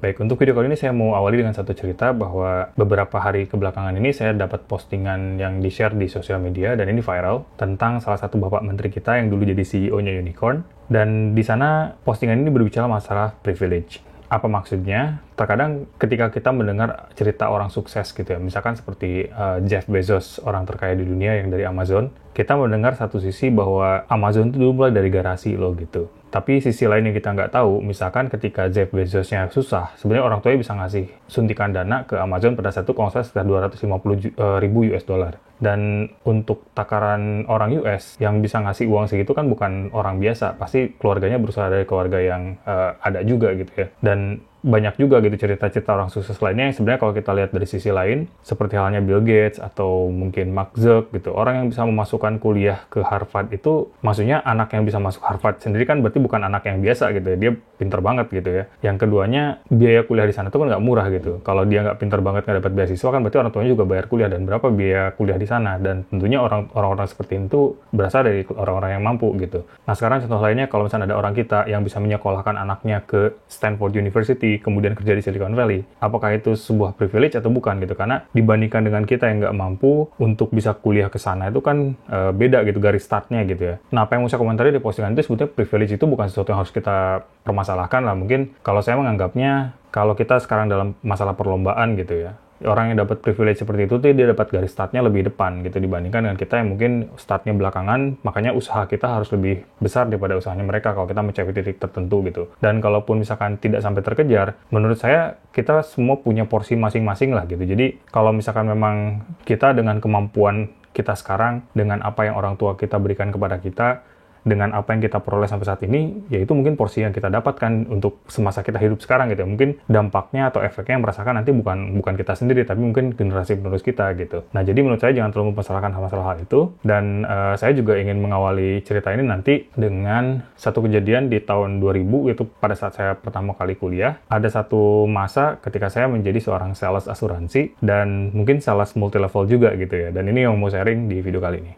Baik, untuk video kali ini saya mau awali dengan satu cerita bahwa beberapa hari kebelakangan ini saya dapat postingan yang di-share di sosial media dan ini viral tentang salah satu bapak menteri kita yang dulu jadi CEO-nya Unicorn. Dan di sana postingan ini berbicara masalah privilege. Apa maksudnya? Terkadang ketika kita mendengar cerita orang sukses gitu ya, misalkan seperti Jeff Bezos, orang terkaya di dunia yang dari Amazon, kita mendengar satu sisi bahwa Amazon itu dulu mulai dari garasi loh gitu. Tapi sisi lain yang kita nggak tahu, misalkan ketika Jeff Bezosnya susah, sebenarnya orang tuanya bisa ngasih suntikan dana ke Amazon pada saat itu kalau nggak salah sekitar 250 ribu US dollar. Dan untuk takaran orang US yang bisa ngasih uang segitu kan bukan orang biasa, pasti keluarganya berusaha dari keluarga yang ada juga gitu ya. Dan banyak juga gitu cerita-cerita orang sukses lainnya yang sebenarnya kalau kita lihat dari sisi lain, seperti halnya Bill Gates atau mungkin Mark Zuckerberg gitu, orang yang bisa memasukkan kuliah ke Harvard itu, maksudnya anak yang bisa masuk Harvard sendiri kan berarti bukan anak yang biasa gitu ya, dia pinter banget gitu ya. Yang keduanya, biaya kuliah di sana tuh kan nggak murah gitu. Kalau dia nggak pinter banget nggak dapat beasiswa kan berarti orang tuanya juga bayar kuliah, dan berapa biaya kuliah di sana, dan tentunya orang-orang seperti itu berasal dari orang-orang yang mampu gitu. Nah sekarang contoh lainnya, kalau misalnya ada orang kita yang bisa menyekolahkan anaknya ke Stanford University, kemudian kerja di Silicon Valley, apakah itu sebuah privilege atau bukan gitu? Karena dibandingkan dengan kita yang nggak mampu untuk bisa kuliah ke sana itu kan beda gitu garis startnya gitu ya. Nah apa yang mau saya komentari di postingan itu sebetulnya privilege itu bukan sesuatu yang harus kita permasalahkan lah. Mungkin kalau saya menganggapnya, kalau kita sekarang dalam masalah perlombaan gitu ya, orang yang dapat privilege seperti itu dia dapat garis startnya lebih depan gitu dibandingkan dengan kita yang mungkin startnya belakangan, makanya usaha kita harus lebih besar daripada usahanya mereka kalau kita mencapai titik tertentu gitu. Dan kalaupun misalkan tidak sampai terkejar, menurut saya kita semua punya porsi masing-masing lah gitu. Jadi kalau misalkan memang kita dengan kemampuan kita sekarang, dengan apa yang orang tua kita berikan kepada kita, dengan apa yang kita peroleh sampai saat ini, yaitu mungkin porsi yang kita dapatkan untuk semasa kita hidup sekarang gitu ya. Mungkin dampaknya atau efeknya yang merasakan nanti bukan kita sendiri, tapi mungkin generasi penerus kita gitu. Nah, jadi menurut saya jangan terlalu mempermasalahkan masalah hal itu. Dan saya juga ingin mengawali cerita ini nanti dengan satu kejadian di tahun 2000, itu pada saat saya pertama kali kuliah. Ada satu masa ketika saya menjadi seorang sales asuransi, dan mungkin sales multi-level juga gitu ya. Dan ini yang mau sharing di video kali ini.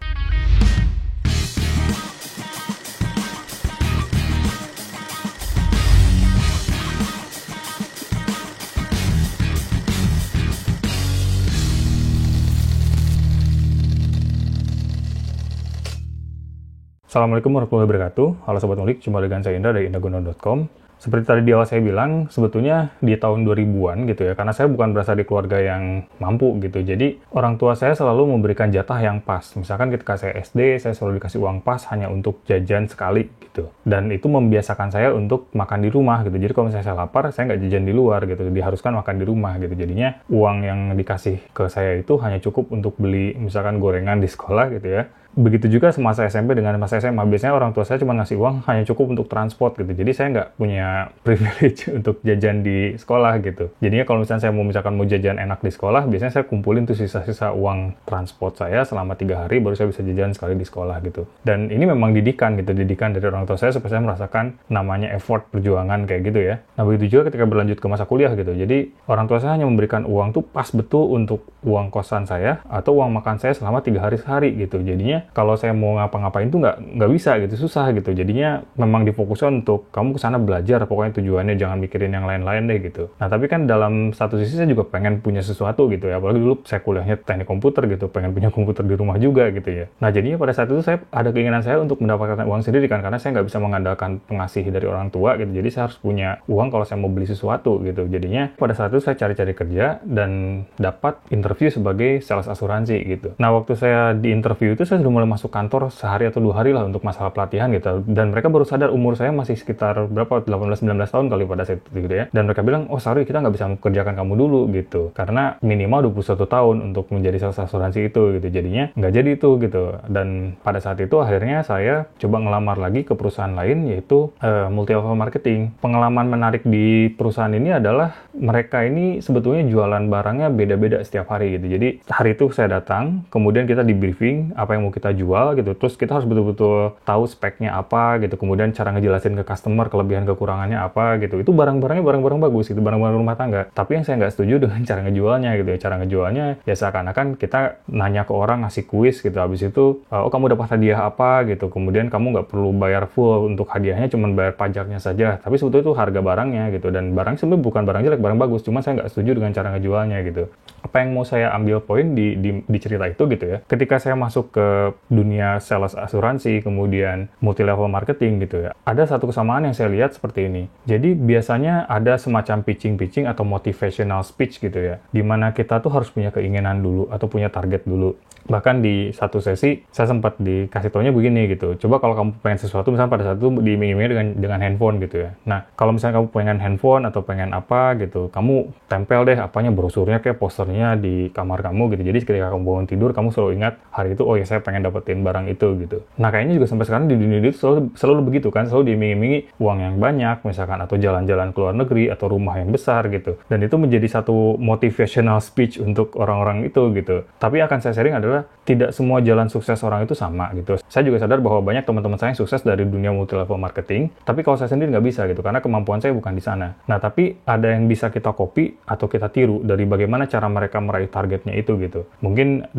Assalamualaikum warahmatullahi wabarakatuh. Halo Sobat Ngulik, jumpa dengan saya Indra dari indagunawan.com. Seperti tadi di awal saya bilang, sebetulnya di tahun 2000-an gitu ya, karena saya bukan berasal di keluarga yang mampu gitu. Jadi orang tua saya selalu memberikan jatah yang pas. Misalkan ketika saya SD, saya selalu dikasih uang pas hanya untuk jajan sekali gitu. Dan itu membiasakan saya untuk makan di rumah gitu. Jadi kalau misalnya saya lapar, saya nggak jajan di luar gitu. Diharuskan makan di rumah gitu. Jadinya uang yang dikasih ke saya itu hanya cukup untuk beli misalkan gorengan di sekolah gitu ya. Begitu juga semasa SMP dengan masa SMA, biasanya orang tua saya cuma ngasih uang hanya cukup untuk transport gitu. Jadi saya nggak punya privilege untuk jajan di sekolah gitu. Jadinya kalau misalnya saya mau jajan enak di sekolah, biasanya saya kumpulin tuh sisa-sisa uang transport saya selama 3 hari, baru saya bisa jajan sekali di sekolah gitu. Dan ini memang didikan gitu, didikan dari orang tua saya supaya saya merasakan namanya effort perjuangan kayak gitu ya. Nah begitu juga ketika berlanjut ke masa kuliah gitu. Jadi orang tua saya hanya memberikan uang tuh pas betul untuk uang kosan saya atau uang makan saya selama 3 hari sehari gitu. Jadinya kalau saya mau ngapa-ngapain tuh nggak bisa gitu, susah gitu. Jadinya memang difokuskan untuk kamu kesana belajar, pokoknya tujuannya jangan mikirin yang lain-lain deh gitu. Nah tapi kan dalam satu sisi saya juga pengen punya sesuatu gitu ya, apalagi dulu saya kuliahnya teknik komputer gitu, pengen punya komputer di rumah juga gitu ya. Nah jadinya pada saat itu saya ada keinginan saya untuk mendapatkan uang sendiri kan, karena saya nggak bisa mengandalkan pengasih dari orang tua gitu. Jadi saya harus punya uang kalau saya mau beli sesuatu gitu. Jadinya pada saat itu saya cari-cari kerja dan dapat interview sebagai sales asuransi gitu. Nah waktu saya di interview itu saya sudah mulai masuk kantor sehari atau 2 hari lah untuk masalah pelatihan gitu. Dan mereka baru sadar umur saya masih sekitar berapa, 18-19 tahun kali pada saat itu gitu ya. Dan mereka bilang, oh sorry kita nggak bisa mengerjakan kamu dulu gitu. Karena minimal 21 tahun untuk menjadi sales asuransi itu gitu. Jadinya nggak jadi itu gitu. Dan pada saat itu akhirnya saya coba ngelamar lagi ke perusahaan lain, yaitu multi-level marketing. Pengalaman menarik di perusahaan ini adalah mereka ini sebetulnya jualan barangnya beda-beda setiap hari gitu. Jadi hari itu saya datang, kemudian kita di briefing apa yang mau kita kita jual gitu, terus kita harus betul-betul tahu speknya apa gitu, kemudian cara ngejelasin ke customer kelebihan kekurangannya apa gitu. Itu barang-barangnya barang-barang bagus gitu, barang-barang rumah tangga. Tapi yang saya nggak setuju dengan cara ngejualnya gitu ya. Cara ngejualnya ya seakan-akan kita nanya ke orang, ngasih kuis gitu, habis itu oh kamu dapat hadiah apa gitu, kemudian kamu nggak perlu bayar full untuk hadiahnya, cuman bayar pajaknya saja. Tapi sebetulnya itu harga barangnya gitu, dan barang sebenarnya bukan barang jelek, barang bagus, cuma saya nggak setuju dengan cara ngejualnya gitu. Apa yang mau saya ambil poin di cerita itu gitu ya, ketika saya masuk ke dunia sales asuransi, kemudian multi level marketing gitu ya, ada satu kesamaan yang saya lihat seperti ini. Jadi biasanya ada semacam pitching atau motivational speech gitu ya, dimana kita tuh harus punya keinginan dulu atau punya target dulu. Bahkan di satu sesi saya sempat dikasih taunya begini gitu, coba kalau kamu pengen sesuatu, misalnya pada saat itu diiming-iming dengan handphone gitu ya. Nah, kalau misalnya kamu pengen handphone atau pengen apa gitu, kamu tempel deh apanya, brosurnya kayak posternya di kamar kamu gitu. Jadi ketika kamu bangun tidur, kamu selalu ingat hari itu, oh ya saya pengen dapetin barang itu gitu. Nah, kayaknya juga sampai sekarang di dunia itu selalu begitu kan, selalu diiming-imingi uang yang banyak misalkan, atau jalan-jalan ke luar negeri, atau rumah yang besar gitu. Dan itu menjadi satu motivational speech untuk orang-orang itu gitu. Tapi akan saya sharing adalah tidak semua jalan sukses orang itu sama gitu. Saya juga sadar bahwa banyak teman-teman saya yang sukses dari dunia multi level marketing, tapi kalau saya sendiri nggak bisa gitu, karena kemampuan saya bukan di sana. Nah, tapi ada yang bisa kita copy atau kita tiru dari bagaimana cara mereka meraih targetnya itu gitu. Mungkin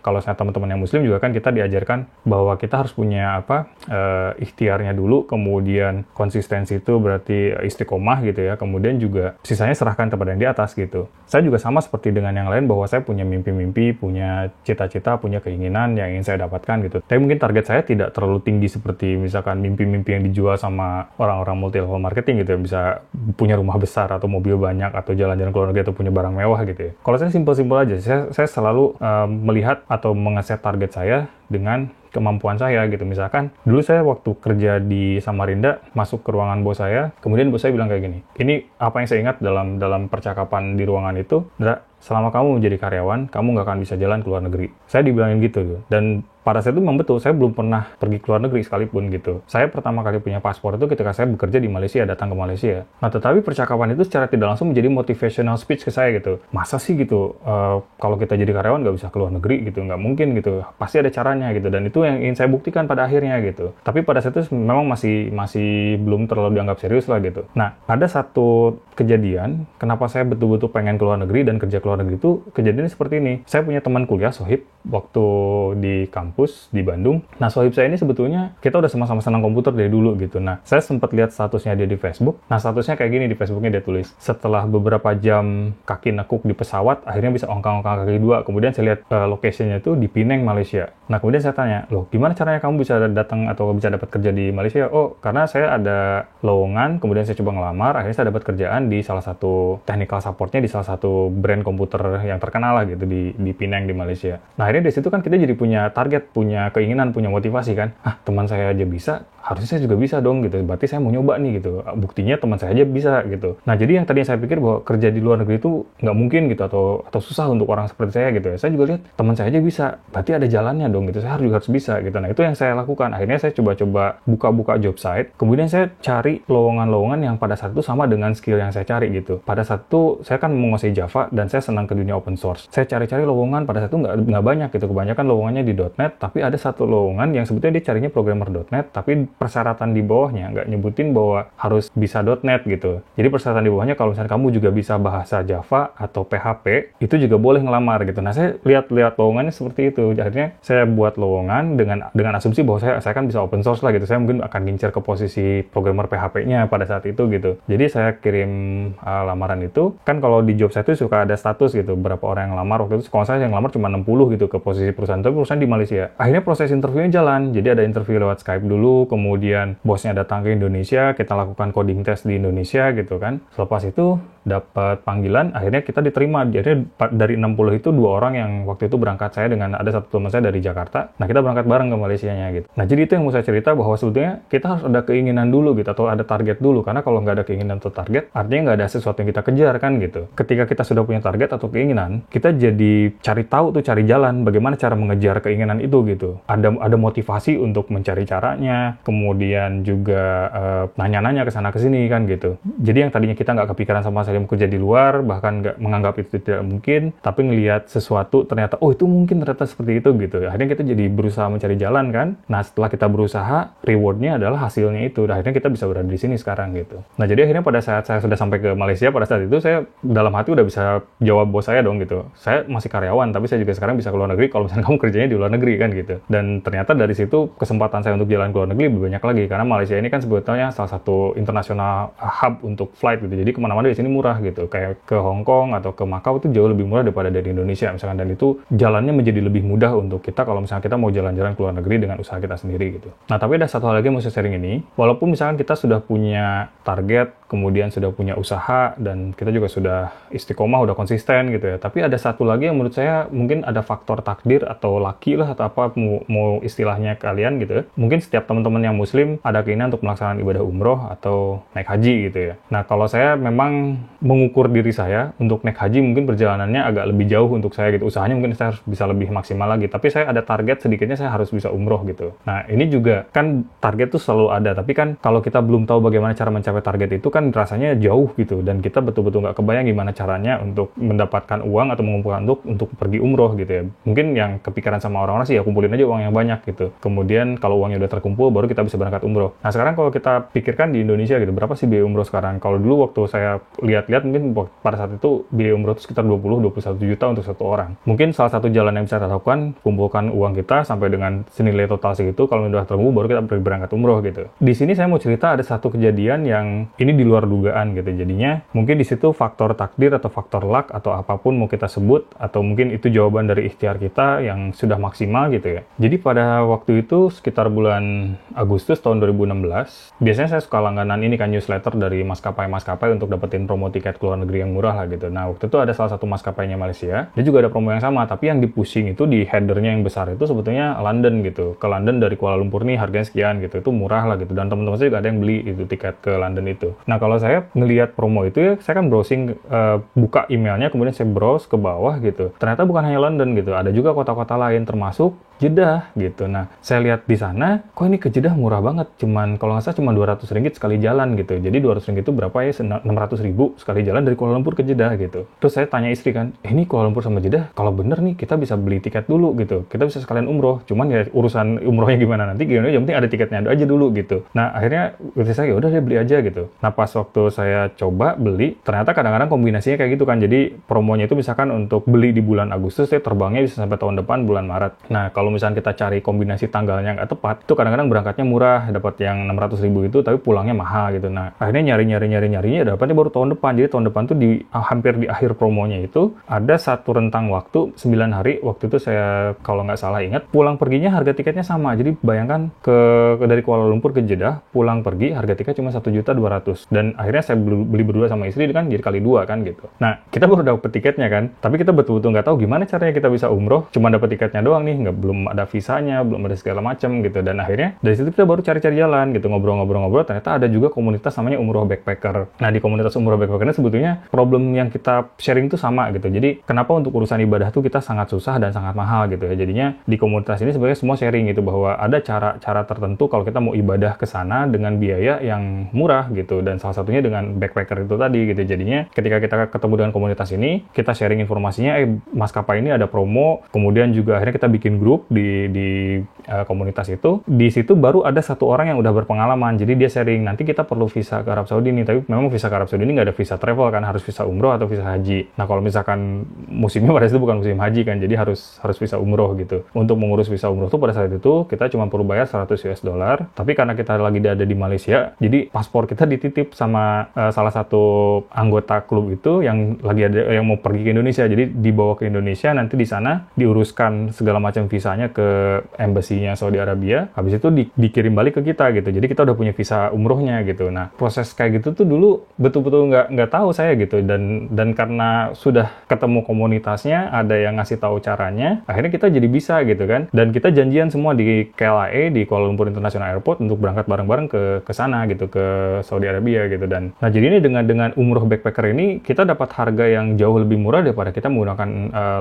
kalau saya teman-teman yang muslim juga kan kita diajarkan bahwa kita harus punya ikhtiarnya dulu, kemudian konsistensi itu berarti istiqomah gitu ya, kemudian juga sisanya serahkan kepada yang di atas gitu. Saya juga sama seperti dengan yang lain, bahwa saya punya mimpi-mimpi, punya cita-cita, punya keinginan yang ingin saya dapatkan gitu. Tapi mungkin target saya tidak terlalu tinggi seperti misalkan mimpi-mimpi yang dijual sama orang-orang multi level marketing gitu ya, bisa punya rumah besar atau mobil banyak atau jalan-jalan ke luar negeri atau punya barang mewah gitu ya. Kalau saya simpel-simpel aja, saya selalu melihat atau mengeset target saya dengan kemampuan saya gitu. Misalkan dulu saya waktu kerja di Samarinda, masuk ke ruangan bos saya, kemudian bos saya bilang kayak gini, ini apa yang saya ingat dalam percakapan di ruangan itu, selama kamu menjadi karyawan, kamu nggak akan bisa jalan ke luar negeri. Saya dibilangin gitu tuh. Dan pada saat itu memang betul, saya belum pernah pergi ke luar negeri sekalipun gitu. Saya pertama kali punya paspor itu ketika saya bekerja di Malaysia, datang ke Malaysia. Nah, tetapi percakapan itu secara tidak langsung menjadi motivational speech ke saya gitu. Masa sih gitu, kalau kita jadi karyawan nggak bisa ke luar negeri gitu, nggak mungkin gitu. Pasti ada caranya gitu. Dan itu yang ingin saya buktikan pada akhirnya gitu. Tapi pada saat itu memang masih belum terlalu dianggap serius lah gitu. Nah, ada satu kejadian, kenapa saya betul-betul pengen ke luar negeri dan kerja ke luar negeri itu, kejadiannya seperti ini. Saya punya teman kuliah, Sohib, waktu di kampus di Bandung. Nah, Sohib saya ini sebetulnya kita udah sama-sama senang komputer dari dulu gitu. Nah, saya sempat lihat statusnya dia di Facebook. Nah, statusnya kayak gini di Facebooknya, dia tulis, setelah beberapa jam kaki nekuk di pesawat, akhirnya bisa ongkang-ongkang kaki dua. Kemudian saya lihat location-nya itu di Penang, Malaysia. Nah, kemudian saya tanya, loh gimana caranya kamu bisa datang atau bisa dapat kerja di Malaysia? Oh, karena saya ada lowongan, kemudian saya coba ngelamar, akhirnya saya dapat kerjaan di salah satu technical support-nya di salah satu brand komputer yang terkenal lah gitu di Penang di Malaysia. Nah, akhirnya dari situ kan kita jadi punya target, punya keinginan, punya motivasi kan. Teman saya aja bisa, harusnya saya juga bisa dong gitu. Berarti saya mau nyoba nih gitu. Buktinya teman saya aja bisa gitu. Nah, jadi yang tadinya saya pikir bahwa kerja di luar negeri itu nggak mungkin gitu atau susah untuk orang seperti saya gitu ya. Saya juga lihat teman saya aja bisa. Berarti ada jalannya dong gitu. Saya juga harus bisa gitu. Nah, itu yang saya lakukan. Akhirnya saya coba-coba buka-buka job site. Kemudian saya cari lowongan-lowongan yang pada saat itu sama dengan skill yang saya cari gitu. Pada saat itu saya kan menguasai Java dan saya senang ke dunia open source. Saya cari-cari lowongan, pada saat itu nggak banyak gitu. Kebanyakan lowongannya di .NET, tapi ada satu lowongan yang sebetulnya dia carinya programmer.NET, tapi persyaratan di bawahnya nggak nyebutin bahwa harus bisa .NET gitu. Jadi persyaratan di bawahnya kalau misalnya kamu juga bisa bahasa Java atau PHP, itu juga boleh ngelamar gitu. Nah, saya lihat lowongannya seperti itu. Akhirnya saya buat lowongan dengan asumsi bahwa saya kan bisa open source lah gitu. Saya mungkin akan ngincer ke posisi programmer PHP-nya pada saat itu gitu. Jadi saya kirim lamaran itu. Kan kalau di job saya itu suka ada status gitu, berapa orang yang lamar. Waktu itu kalau saya yang lamar cuma 60 gitu ke posisi perusahaan, tapi perusahaan di Malaysia. Akhirnya proses interviewnya jalan. Jadi ada interview lewat Skype dulu, kemudian bosnya datang ke Indonesia, kita lakukan coding test di Indonesia gitu kan. Selepas itu dapat panggilan, akhirnya kita diterima. Jadi dari 60 itu 2 orang yang waktu itu berangkat, saya dengan ada satu teman saya dari Jakarta. Nah, kita berangkat bareng ke Malaysianya gitu. Nah, jadi itu yang mau saya cerita, bahwa sebetulnya kita harus ada keinginan dulu gitu, atau ada target dulu. Karena kalau nggak ada keinginan atau target, artinya nggak ada sesuatu yang kita kejar kan gitu. Ketika kita sudah punya target atau keinginan, kita jadi cari tahu tuh, cari jalan bagaimana cara mengejar keinginan itu gitu. Ada motivasi untuk mencari caranya, kemudian juga nanya-nanya ke sana ke sini kan gitu. Jadi yang tadinya kita nggak kepikiran sama sekali yang kerja di luar, bahkan nggak menganggap itu tidak mungkin, tapi ngelihat sesuatu ternyata, oh itu mungkin ternyata seperti itu gitu. Akhirnya kita jadi berusaha mencari jalan kan. Nah setelah kita berusaha, rewardnya adalah hasilnya itu. Dan akhirnya kita bisa berada di sini sekarang gitu. Nah jadi akhirnya pada saat saya sudah sampai ke Malaysia, pada saat itu saya dalam hati udah bisa jawab bos saya dong gitu. Saya masih karyawan, tapi saya juga sekarang bisa ke luar negeri kalau misalnya kamu kerjanya di luar negeri kan gitu. Dan ternyata dari situ kesempatan saya untuk jalan ke luar negeri lebih banyak lagi. Karena Malaysia ini kan sebetulnya salah satu internasional hub untuk flight gitu. Jadi kemana-mana di sini murah gitu. Kayak ke Hong Kong atau ke Macau itu jauh lebih murah daripada dari Indonesia misalkan. Dan itu jalannya menjadi lebih mudah untuk kita kalau misalnya kita mau jalan-jalan ke luar negeri dengan usaha kita sendiri gitu. Nah tapi ada satu hal lagi yang mau saya sharing ini. Walaupun misalkan kita sudah punya target, kemudian sudah punya usaha, dan kita juga sudah istiqomah, udah konsisten gitu ya. Tapi ada satu lagi yang menurut saya mungkin ada faktor takdir atau laki lah atau apa mau istilahnya kalian gitu ya. Mungkin setiap teman-teman yang muslim ada keinginan untuk melaksanakan ibadah umroh atau naik haji gitu ya. Nah kalau saya memang mengukur diri saya untuk naik haji mungkin perjalanannya agak lebih jauh untuk saya gitu. Usahanya mungkin saya harus bisa lebih maksimal lagi. Tapi saya ada target sedikitnya saya harus bisa umroh gitu. Nah ini juga kan target tuh selalu ada. Tapi kan kalau kita belum tahu bagaimana cara mencapai target itu kan rasanya jauh gitu. Dan kita betul-betul nggak kebayang gimana caranya untuk mendapatkan uang atau mengumpulkan untuk pergi umroh gitu ya. Mungkin yang kepikiran sama orang-orang sih ya kumpulin aja uang yang banyak gitu. Kemudian kalau uangnya udah terkumpul baru kita bisa berangkat umroh. Nah sekarang kalau kita pikirkan di Indonesia gitu, berapa sih biaya umroh sekarang? Kalau dulu waktu saya lihat-lihat mungkin pada saat itu biaya umroh itu sekitar 20-21 juta untuk satu orang. Mungkin salah satu jalan yang bisa kita lakukan, kumpulkan uang kita sampai dengan senilai total segitu, kalau udah terkumpul baru kita berangkat umroh gitu. Di sini saya mau cerita ada satu kejadian yang ini di luar dugaan gitu. Jadinya mungkin di situ faktor takdir atau faktor luck atau apapun mau kita sebut, atau mungkin itu jawaban dari ikhtiar kita yang sudah maksimal gitu ya. Jadi pada waktu itu sekitar bulan Agustus tahun 2016, biasanya saya suka langganan ini kan newsletter dari maskapai-maskapai untuk dapetin promo tiket ke luar negeri yang murah lah gitu. Nah waktu itu ada salah satu maskapainya Malaysia, dia juga ada promo yang sama, tapi yang di-pushing itu di headernya yang besar itu sebetulnya London gitu. Ke London dari Kuala Lumpur nih harganya sekian gitu, itu murah lah gitu. Dan teman-teman saya juga ada yang beli itu tiket ke London itu. Nah kalau saya ngelihat promo itu ya, saya kan browsing, buka emailnya, kemudian saya browse ke bawah gitu. Ternyata bukan hanya London gitu, ada juga kota-kota lain termasuk Jeddah gitu. Nah, saya lihat di sana, kok ini ke Jeddah murah banget. Cuman, kalau nggak salah cuma 200 ringgit sekali jalan gitu. Jadi 200 ringgit itu berapa ya? 600 ribu sekali jalan dari Kuala Lumpur ke Jeddah gitu. Terus saya tanya istri kan, ini Kuala Lumpur sama Jeddah, kalau bener nih kita bisa beli tiket dulu gitu. Kita bisa sekalian umroh. Cuman ya urusan umrohnya gimana nanti, gimana yang penting ada tiketnya aja dulu gitu. Nah, akhirnya istri saya, udah deh beli aja gitu. Nah, pas waktu saya coba beli, ternyata kadang-kadang kombinasinya kayak gitu kan. Jadi promonya itu misalkan untuk beli di bulan Agustus, ya terbangnya bisa sampai tahun depan bulan Maret. Nah, kalau misalnya kita cari kombinasi tanggalnya nggak tepat, itu kadang-kadang berangkatnya murah, dapat yang 600 ribu itu, tapi pulangnya mahal gitu. Nah, akhirnya nyarinya dapatnya baru tahun depan. Jadi tahun depan tuh hampir di akhir promonya itu, ada satu rentang waktu, 9 hari, waktu itu saya kalau nggak salah ingat, pulang perginya harga tiketnya sama. Jadi bayangkan dari Kuala Lumpur ke Jeddah, pulang pergi, harga tiket cuma 1.200.000. Dan akhirnya saya beli berdua sama istri kan, jadi kali 2 kan gitu. Nah, kita baru dapet tiketnya kan, tapi kita betul-betul nggak tahu gimana caranya kita bisa umroh, cuma dapet tiketnya doang nih, belum ada visanya, belum ada segala macam gitu. Dan akhirnya dari situ kita baru cari-cari jalan gitu, ngobrol-ngobrol, ternyata ada juga komunitas namanya umroh backpacker. Nah di komunitas umroh backpacker ini sebetulnya problem yang kita sharing itu sama gitu. Jadi kenapa untuk urusan ibadah tuh kita sangat susah dan sangat mahal gitu ya. Jadinya di komunitas ini sebenarnya semua sharing gitu, bahwa ada cara-cara tertentu kalau kita mau ibadah ke sana dengan biaya yang murah gitu, dan salah satunya dengan backpacker itu tadi gitu. Jadinya ketika kita ketemu dengan komunitas ini, kita sharing informasinya, maskapai ini ada promo, kemudian juga akhirnya kita bikin grup di komunitas itu. Di situ baru ada satu orang yang udah berpengalaman, jadi dia sharing, nanti kita perlu visa ke Arab Saudi nih, tapi memang visa ke Arab Saudi ini nggak ada visa travel kan, harus visa umroh atau visa haji. Nah kalau misalkan musimnya pada situ bukan musim haji kan, jadi harus visa umroh gitu. Untuk mengurus visa umroh tuh pada saat itu kita cuma perlu bayar 100 US dollar, tapi karena kita lagi ada di Malaysia, jadi paspor kita dititip sama salah satu anggota klub itu yang lagi ada yang mau pergi ke Indonesia, jadi dibawa ke Indonesia, nanti di sana diuruskan segala macam visanya ke embassy-nya Saudi Arabia, habis itu dikirim balik ke kita gitu. Jadi kita udah punya visa umrohnya gitu. Nah, proses kayak gitu tuh dulu betul-betul nggak tahu saya gitu, dan karena sudah ketemu komunitasnya, ada yang ngasih tahu caranya, akhirnya kita jadi bisa gitu kan. Dan kita janjian semua di KLIA, di Kuala Lumpur International Airport, untuk berangkat bareng-bareng ke sana gitu, ke Saudi Arabia gitu. Dan nah jadi ini dengan umroh backpacker ini kita dapat harga yang jauh lebih murah daripada kita menggunakan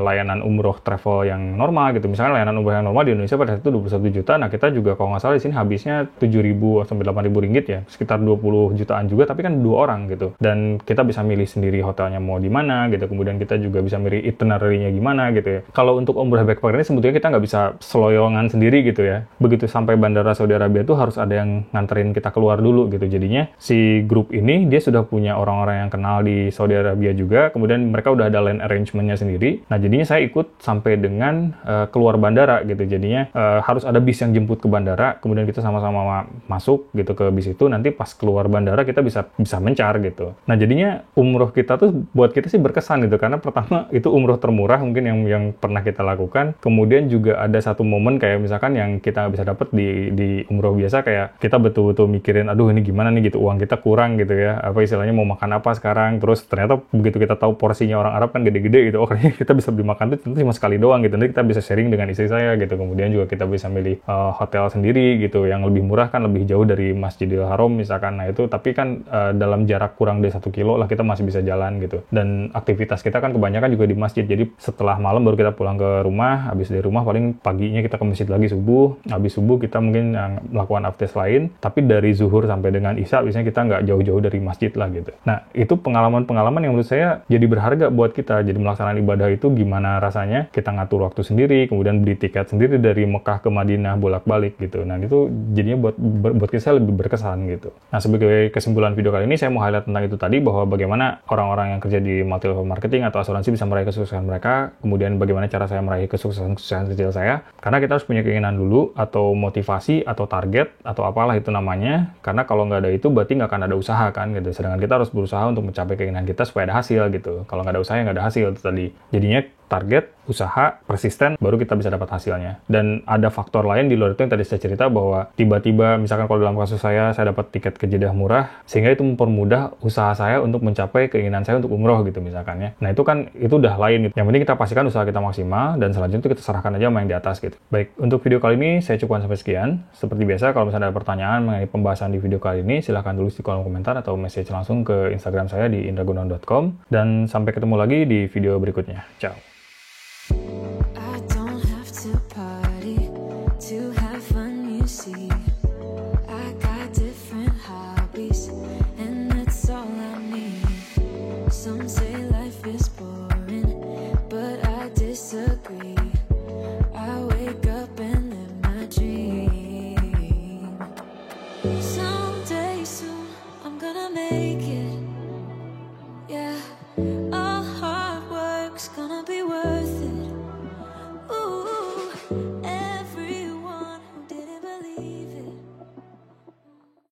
layanan umroh travel yang normal gitu. Misalnya layanan umroh umroh yang normal di Indonesia pada saat itu 21 juta. Nah, kita juga kalau nggak salah di sini habisnya 7.000 sampai 8.000 ringgit ya, sekitar 20 jutaan juga, tapi kan 2 orang gitu. Dan kita bisa milih sendiri hotelnya mau di mana gitu. Kemudian kita juga bisa milih itinerary-nya gimana gitu ya. Kalau untuk umroh backpacker ini sebetulnya kita nggak bisa seloyongan sendiri gitu ya. Begitu sampai bandara Saudi Arabia tuh harus ada yang nganterin kita keluar dulu gitu. Jadinya si grup ini dia sudah punya orang-orang yang kenal di Saudi Arabia juga. Kemudian mereka udah ada land arrangement-nya sendiri. Nah, jadinya saya ikut sampai dengan keluar bandara gitu. Jadinya harus ada bis yang jemput ke bandara, kemudian kita sama-sama masuk gitu ke bis itu. Nanti pas keluar bandara kita bisa mencar gitu. Nah, jadinya umroh kita tuh buat kita sih berkesan gitu, karena pertama itu umroh termurah mungkin yang pernah kita lakukan. Kemudian juga ada satu momen kayak misalkan yang kita bisa dapat di umroh biasa, kayak kita betul-betul mikirin, aduh ini gimana nih gitu, uang kita kurang gitu ya, apa istilahnya mau makan apa sekarang. Terus ternyata begitu kita tahu porsinya orang Arab kan gede-gede gitu, oh kayaknya kita bisa beli makan tuh cuma sekali doang gitu. Nanti kita bisa sharing dengan istri saya gitu. Kemudian juga kita bisa milih hotel sendiri gitu, yang lebih murah kan lebih jauh dari Masjidil Haram misalkan. Nah itu tapi kan dalam jarak kurang dari 1 kilo lah kita masih bisa jalan gitu. Dan aktivitas kita kan kebanyakan juga di masjid. Jadi setelah malam baru kita pulang ke rumah. Habis dari rumah paling paginya kita ke masjid lagi subuh. Habis subuh kita mungkin melakukan aktivitas lain. Tapi dari zuhur sampai dengan isya biasanya kita nggak jauh-jauh dari masjid lah gitu. Nah itu pengalaman-pengalaman yang menurut saya jadi berharga buat kita. Jadi melaksanakan ibadah itu gimana rasanya, kita ngatur waktu sendiri, kemudian beli tiket sendiri dari Mekah ke Madinah bolak-balik gitu. Nah itu jadinya buat kita lebih berkesan gitu. Nah sebagai kesimpulan video kali ini saya mau highlight tentang itu tadi, bahwa bagaimana orang-orang yang kerja di multi level marketing atau asuransi bisa meraih kesuksesan mereka, kemudian bagaimana cara saya meraih kesuksesan kecil saya. Karena kita harus punya keinginan dulu, atau motivasi, atau target, atau apalah itu namanya. Karena kalau nggak ada itu berarti nggak akan ada usaha kan gitu. Sedangkan kita harus berusaha untuk mencapai keinginan kita supaya ada hasil gitu. Kalau nggak ada usaha ya nggak ada hasil itu tadi. Jadinya target, usaha, persisten, baru kita bisa dapat hasilnya. Dan ada faktor lain di luar itu yang tadi saya cerita, bahwa tiba-tiba misalkan kalau dalam kasus saya dapat tiket ke Jeddah murah, sehingga itu mempermudah usaha saya untuk mencapai keinginan saya untuk umroh gitu misalkan ya. Nah itu kan, itu udah lain gitu. Yang penting kita pastikan usaha kita maksimal, dan selanjutnya itu kita serahkan aja sama yang di atas gitu. Baik, untuk video kali ini saya cukupkan sampai sekian. Seperti biasa, kalau misalnya ada pertanyaan mengenai pembahasan di video kali ini, silahkan tulis di kolom komentar atau message langsung ke Instagram saya di indragunawan.com. Dan sampai ketemu lagi di video berikutnya. Ciao. I don't have to party to have fun, you see. I got different hobbies, and that's all I need. Some say life is boring, but I disagree. I wake up and live my dream.